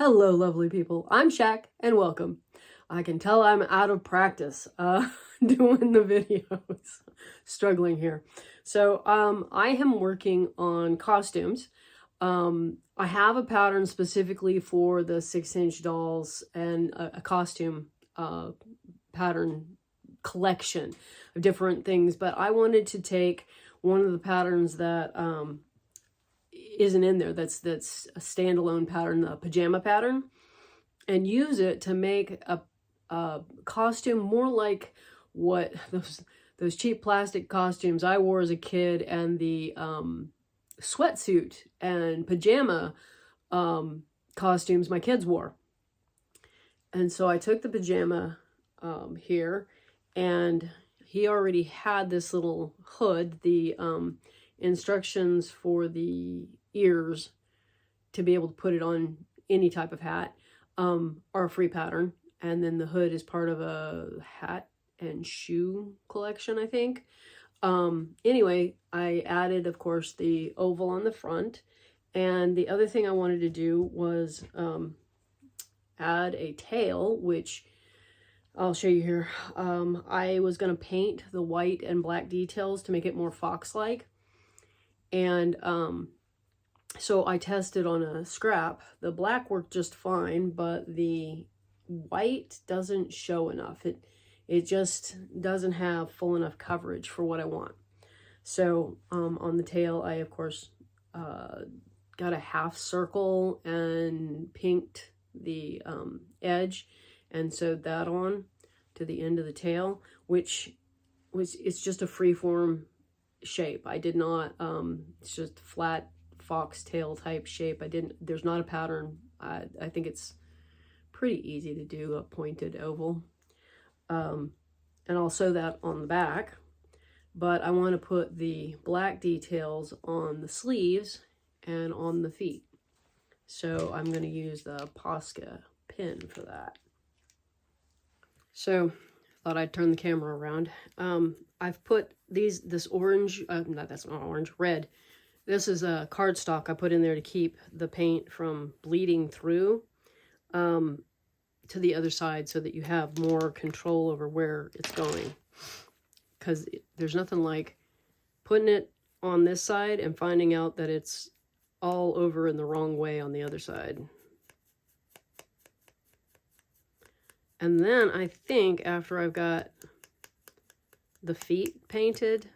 Hello, lovely people. I'm Shaq, and welcome. I can tell I'm out of practice doing the videos. Struggling here. So I am working on costumes. I have a pattern specifically for the 6-inch dolls and a costume pattern collection of different things, but I wanted to take one of the patterns that isn't in there, that's a standalone pattern, the pajama pattern, and use it to make a costume more like what those cheap plastic costumes I wore as a kid, and the sweatsuit and pajama costumes my kids wore. And so I took the pajama here, and he already had this little hood, the instructions for the ears to be able to put it on any type of hat are a free pattern, and then the hood is part of a hat and shoe collection, I think. Anyway, I added, of course, the oval on the front, and the other thing I wanted to do was add a tail, which I'll show you here. I was going to paint the white and black details to make it more fox-like. And so I tested on a scrap. The black worked just fine, but the white doesn't show enough. It just doesn't have full enough coverage for what I want. So on the tail, I, of course, got a half circle and pinked the edge and sewed that on to the end of the tail, which it's just a free-form shape. I did not, it's just flat foxtail type shape. There's not a pattern. I think it's pretty easy to do a pointed oval. And I'll sew that on the back, but I want to put the black details on the sleeves and on the feet. So I'm going to use the Posca pin for that. So I thought I'd turn the camera around. I've put this orange, no, that's not orange, red. This is a cardstock I put in there to keep the paint from bleeding through to the other side, so that you have more control over where it's going. Because there's nothing like putting it on this side and finding out that it's all over in the wrong way on the other side. And then I think after I've got the feet painted,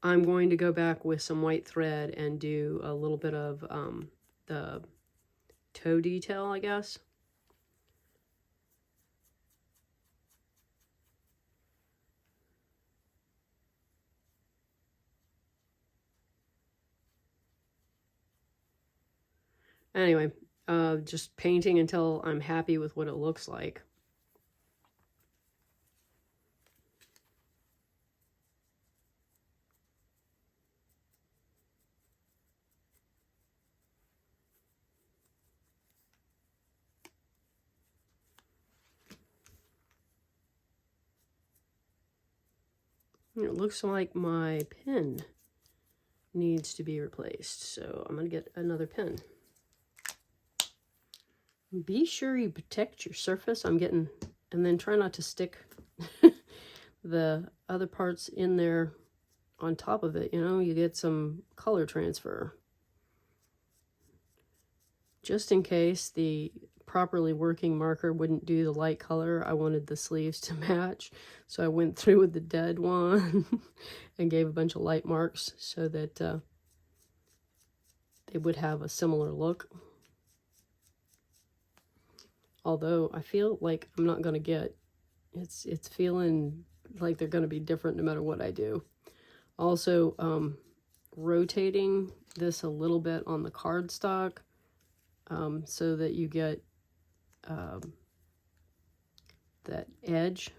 I'm going to go back with some white thread and do a little bit of the toe detail, I guess. Anyway, just painting until I'm happy with what it looks like. It looks like my pen needs to be replaced, so I'm going to get another pen. Be sure you protect your surface. And then try not to stick the other parts in there on top of it. You know, you get some color transfer. Just in case the properly working marker wouldn't do the light color, I wanted the sleeves to match, so I went through with the dead one and gave a bunch of light marks so that they would have a similar look. Although I feel like I'm not going to get, it's feeling like they're going to be different no matter what I do. Also, rotating this a little bit on the cardstock so that you get that edge.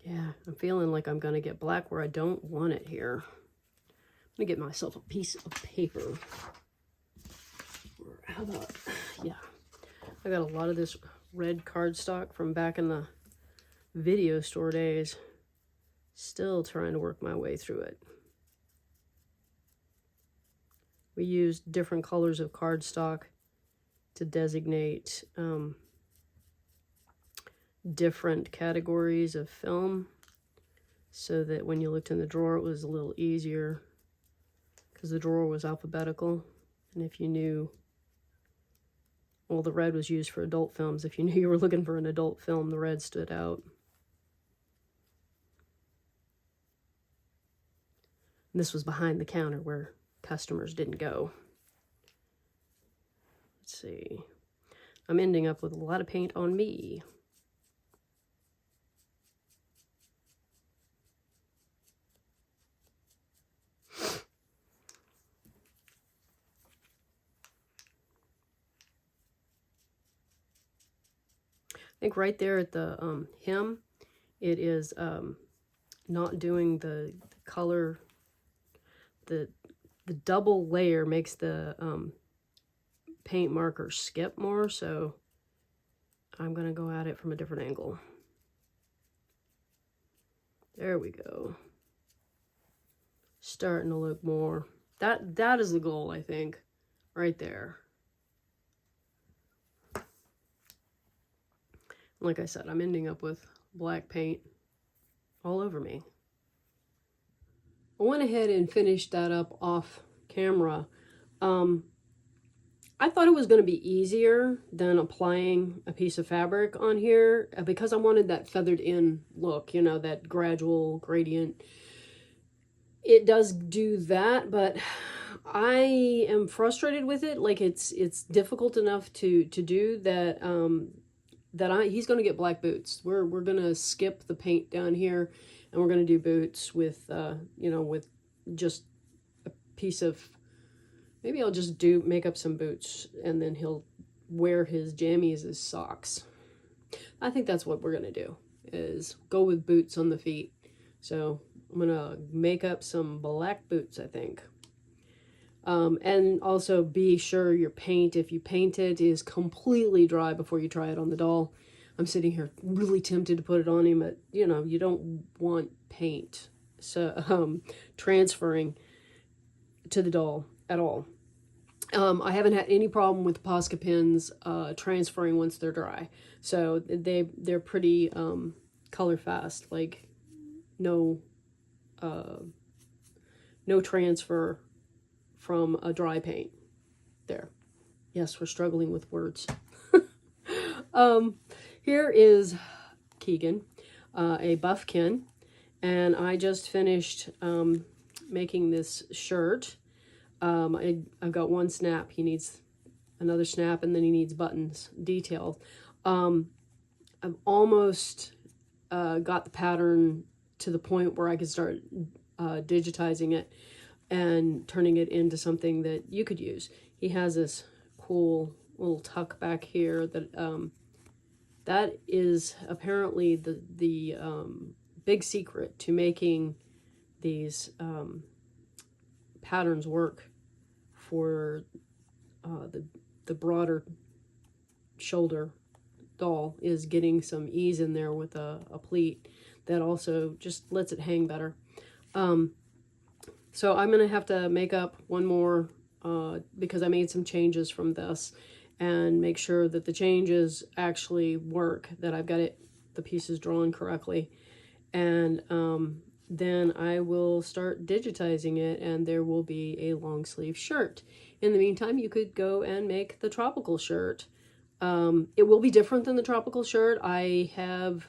Yeah, I'm feeling like I'm going to get black where I don't want it here. I'm going to get myself a piece of paper. Or how about, yeah, I got a lot of this red cardstock from back in the video store days. Still trying to work my way through it. We used different colors of cardstock to designate different categories of film, so that when you looked in the drawer it was a little easier, because the drawer was alphabetical, and if you knew, well, the red was used for adult films. If you knew you were looking for an adult film, the red stood out. And this was behind the counter where customers didn't go. Let's see. I'm ending up with a lot of paint on me. I think right there at the hem, it is not doing the color. The double layer makes the paint marker skip more, so I'm going to go at it from a different angle. There we go. Starting to look more. That is the goal, I think, right there. Like I said, I'm ending up with black paint all over me. I went ahead and finished that up off camera. I thought it was going to be easier than applying a piece of fabric on here, because I wanted that feathered in look, you know, that gradual gradient. It does do that, but I am frustrated with it. Like, it's difficult enough to do that. He's going to get black boots. We're going to skip the paint down here, and we're going to do boots with you know, with just a piece of, maybe I'll just make up some boots, and then he'll wear his jammies as socks. I think that's what we're going to do, is go with boots on the feet. So I'm going to make up some black boots, I think. And also be sure your paint, if you paint it, is completely dry before you try it on the doll. I'm sitting here really tempted to put it on him, but you know, you don't want paint transferring to the doll at all. I haven't had any problem with Posca pins transferring once they're dry. So they're pretty color fast, like no transfer from a dry paint. There. Yes, we're struggling with words. Here is Keegan, a buffkin, and I just finished making this shirt. I've got one snap. He needs another snap, and then he needs buttons detailed. I've almost got the pattern to the point where I could start digitizing it and turning it into something that you could use. He has this cool little tuck back here that that is apparently the big secret to making these patterns work for the broader shoulder doll, is getting some ease in there with a pleat that also just lets it hang better. So I'm going to have to make up one more because I made some changes from this, and make sure that the changes actually work, that I've got the pieces drawn correctly. And then I will start digitizing it, and there will be a long sleeve shirt. In the meantime, you could go and make the tropical shirt. It will be different than the tropical shirt. I have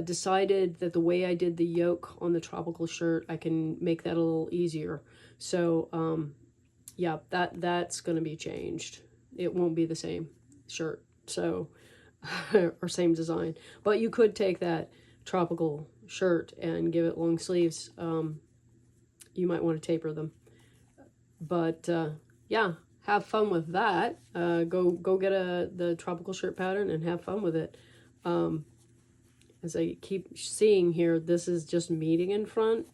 decided that the way I did the yoke on the tropical shirt, I can make that a little easier. So yeah, that's going to be changed. It won't be the same shirt, so or same design. But you could take that tropical shirt and give it long sleeves. You might want to taper them. But yeah, have fun with that. Go get the tropical shirt pattern and have fun with it. As I keep seeing here, this is just meeting in front.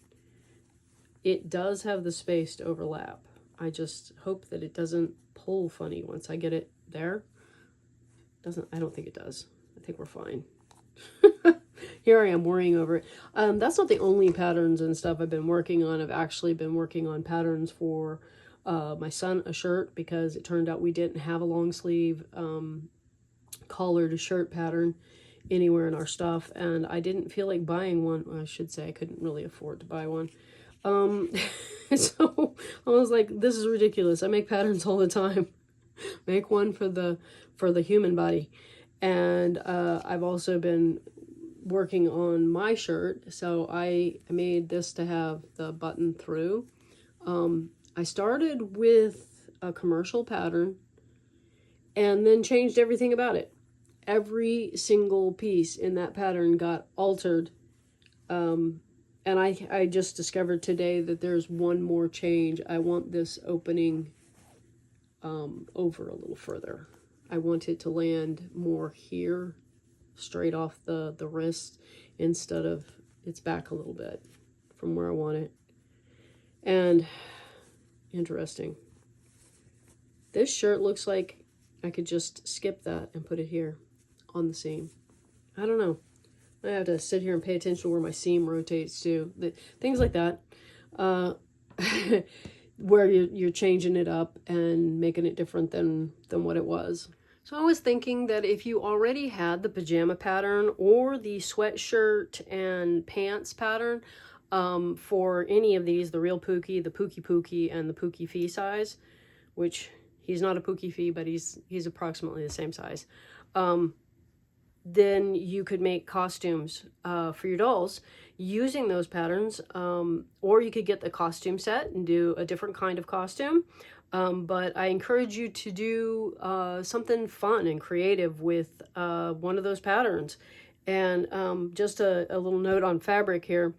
It does have the space to overlap. I just hope that it doesn't pull funny once I get it there. I don't think it does. I think we're fine. Here I am worrying over it. That's not the only patterns and stuff I've been working on. I've actually been working on patterns for my son a shirt, because it turned out we didn't have a long sleeve collared shirt pattern anywhere in our stuff, and I didn't feel like buying one. Well, I should say I couldn't really afford to buy one. So I was like, this is ridiculous. I make patterns all the time. Make one for the human body. And I've also been working on my shirt, so I made this to have the button through. I started with a commercial pattern and then changed everything about it. Every single piece in that pattern got altered. And I just discovered today that there's one more change. I want this opening over a little further. I want it to land more here, straight off the wrist, instead of it's back a little bit from where I want it. And interesting. This shirt looks like I could just skip that and put it here on the seam. I don't know. I have to sit here and pay attention to where my seam rotates too. Things like that. Where you're changing it up and making it different than what it was. So I was thinking that if you already had the pajama pattern or the sweatshirt and pants pattern for any of these, the Real Pookie, the Pookie Pookie, and the Pookie Fee size, which he's not a Pookie Fee, but he's approximately the same size, then you could make costumes for your dolls using those patterns, or you could get the costume set and do a different kind of costume. But I encourage you to do something fun and creative with one of those patterns. And just a little note on fabric here.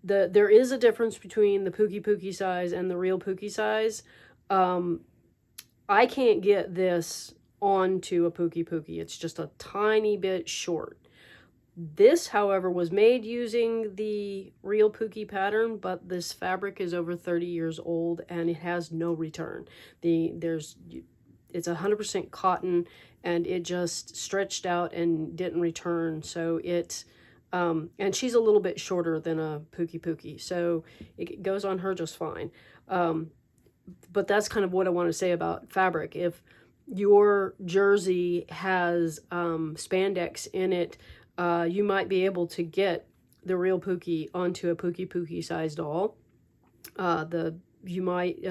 There is a difference between the Pookie Pookie size and the Real Pookie size. I can't get this onto a Pookie Pookie. It's just a tiny bit short. This, however, was made using the Real Pookie pattern, but this fabric is over 30 years old and it has no return. It's 100% cotton, and it just stretched out and didn't return. So and she's a little bit shorter than a Pookie Pookie, so it goes on her just fine. But that's kind of what I want to say about fabric. If your jersey has spandex in it, you might be able to get the Real Pookie onto a Pookie Pookie size doll. You might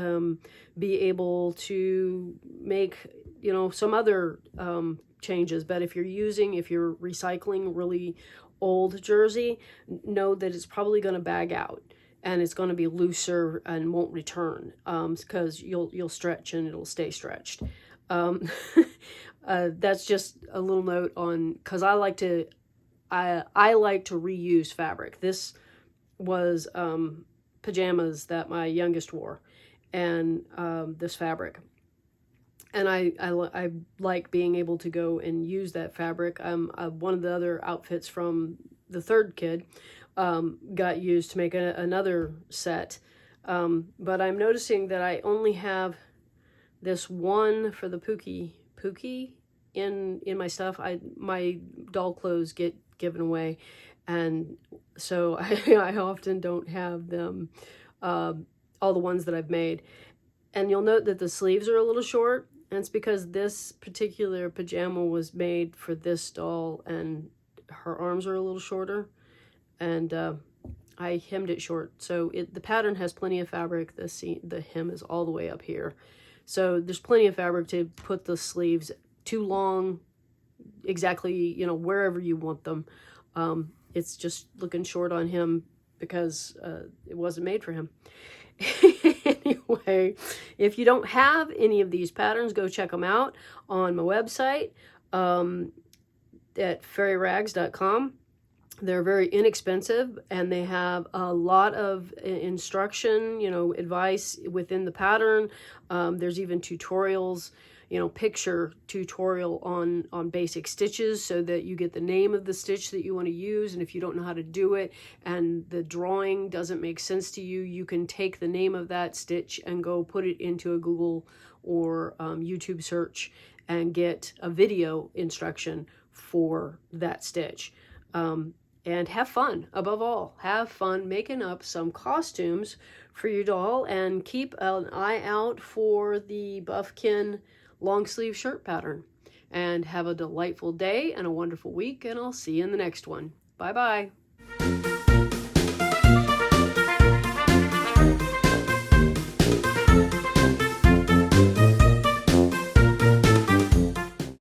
be able to make, some other changes. But if you're recycling really old jersey, know that it's probably going to bag out and it's going to be looser and won't return, because you'll stretch and it'll stay stretched. That's just a little note on, because I like to reuse fabric. This was pajamas that my youngest wore, and this fabric. And I like being able to go and use that fabric. One of the other outfits from the third kid got used to make another set. But I'm noticing that I only have this one for the Pookie in my stuff. My doll clothes get given away, and so I often don't have them, all the ones that I've made. And you'll note that the sleeves are a little short, and it's because this particular pajama was made for this doll, and her arms are a little shorter, and I hemmed it short. So the pattern has plenty of fabric. The hem is all the way up here, so there's plenty of fabric to put the sleeves too long, exactly, wherever you want them. It's just looking short on him because it wasn't made for him. Anyway, if you don't have any of these patterns, go check them out on my website at fairyrags.com. They're very inexpensive, and they have a lot of instruction, advice within the pattern. There's even tutorials, picture tutorial on basic stitches, so that you get the name of the stitch that you want to use. And if you don't know how to do it and the drawing doesn't make sense to you, you can take the name of that stitch and go put it into a Google or YouTube search and get a video instruction for that stitch. And have fun. Above all, have fun making up some costumes for your doll, and keep an eye out for the Buffkin long sleeve shirt pattern. And have a delightful day and a wonderful week, and I'll see you in the next one. Bye-bye.